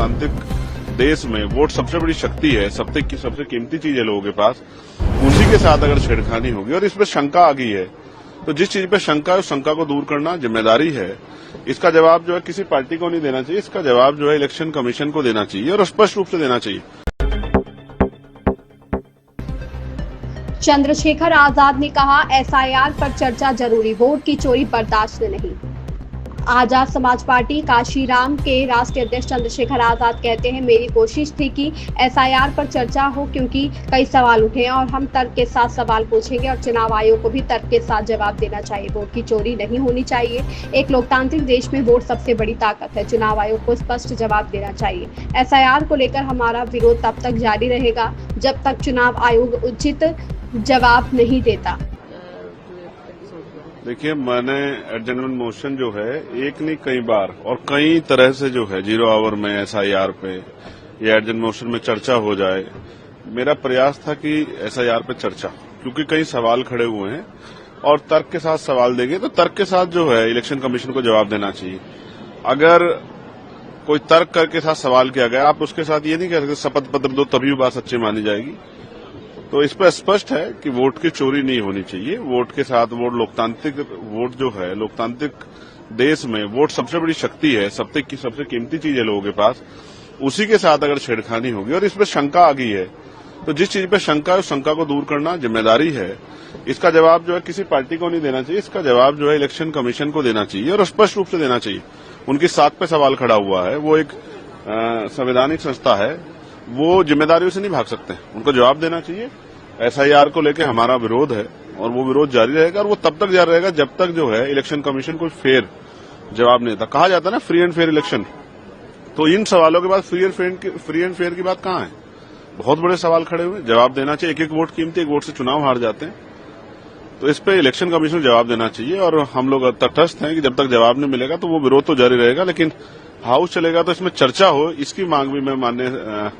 लोकतांत्रिक देश में वोट सबसे बड़ी शक्ति है, सबसे कीमती चीज है लोगों के पास। उसी के साथ अगर छेड़खानी होगी और इसमें शंका आ गई है, तो जिस चीज पे शंका है उस शंका को दूर करना जिम्मेदारी है। इसका जवाब जो है किसी पार्टी को नहीं देना चाहिए, इसका जवाब जो है इलेक्शन कमीशन को देना चाहिए और स्पष्ट रूप से देना चाहिए। चंद्रशेखर आजाद ने कहा, एसआईआर पर चर्चा जरूरी, वोट की चोरी बर्दाश्त नहीं। आजाद समाज पार्टी काशीराम के राष्ट्रीय अध्यक्ष चंद्रशेखर आजाद कहते हैं, मेरी कोशिश थी कि एसआईआर पर चर्चा हो क्योंकि कई सवाल उठे हैं और हम तर्क के साथ सवाल पूछेंगे और चुनाव आयोग को भी तर्क के साथ जवाब देना चाहिए। वोट की चोरी नहीं होनी चाहिए। एक लोकतांत्रिक देश में वोट सबसे बड़ी ताकत है। चुनाव आयोग को स्पष्ट जवाब देना चाहिए। एसआईआर को लेकर हमारा विरोध तब तक जारी रहेगा जब तक चुनाव आयोग उचित जवाब नहीं देता। देखिए, मैंने एडजमेंट मोशन जो है एक नहीं कई बार और कई तरह से जो है 0 आवर में एसआईआर पे या एडजमेंट मोशन में चर्चा हो जाए। मेरा प्रयास था कि एसआईआर पे चर्चा, क्योंकि कई सवाल खड़े हुए हैं और तर्क के साथ सवाल देंगे तो तर्क के साथ जो है इलेक्शन कमीशन को जवाब देना चाहिए। अगर कोई तर्क करके साथ सवाल किया गया, आप उसके साथ ये नहीं कह सकते शपथ पत्र दो तभी बात सच्ची मानी जाएगी। तो इस पर स्पष्ट है कि वोट की चोरी नहीं होनी चाहिए। वोट के साथ वोट जो है लोकतांत्रिक देश में वोट सबसे बड़ी शक्ति है, सबसे कीमती चीज है लोगों के पास। उसी के साथ अगर छेड़खानी होगी और इसमें शंका आ गई है, तो जिस चीज पे शंका है उस शंका को दूर करना जिम्मेदारी है। इसका जवाब जो है किसी पार्टी को नहीं देना चाहिए, इसका जवाब जो है इलेक्शन कमीशन को देना चाहिए और स्पष्ट रूप से देना चाहिए। उनकी साख पे सवाल खड़ा हुआ है, वो एक संवैधानिक संस्था है, वो जिम्मेदारियों से नहीं भाग सकते, उनको जवाब देना चाहिए। एसआईआर को लेकर हमारा विरोध है और वो विरोध जारी रहेगा और वो तब तक जारी रहेगा जब तक जो है इलेक्शन कमीशन कोई फेयर जवाब नहीं देता। कहा जाता है ना फ्री एंड फेयर इलेक्शन, तो इन सवालों के बाद फ्री एंड फेयर की बात कहाँ है? बहुत बड़े सवाल खड़े हुए, जवाब देना चाहिए। एक वोट कीमती, एक वोट से चुनाव हार जाते हैं, तो इस पे इलेक्शन कमीशन को जवाब देना चाहिए और हम लोग तटस्थ हैं कि जब तक जवाब नहीं मिलेगा तो वो विरोध तो जारी रहेगा, लेकिन हाउस चलेगा तो इसमें चर्चा हो, इसकी मांग भी मैं माननीय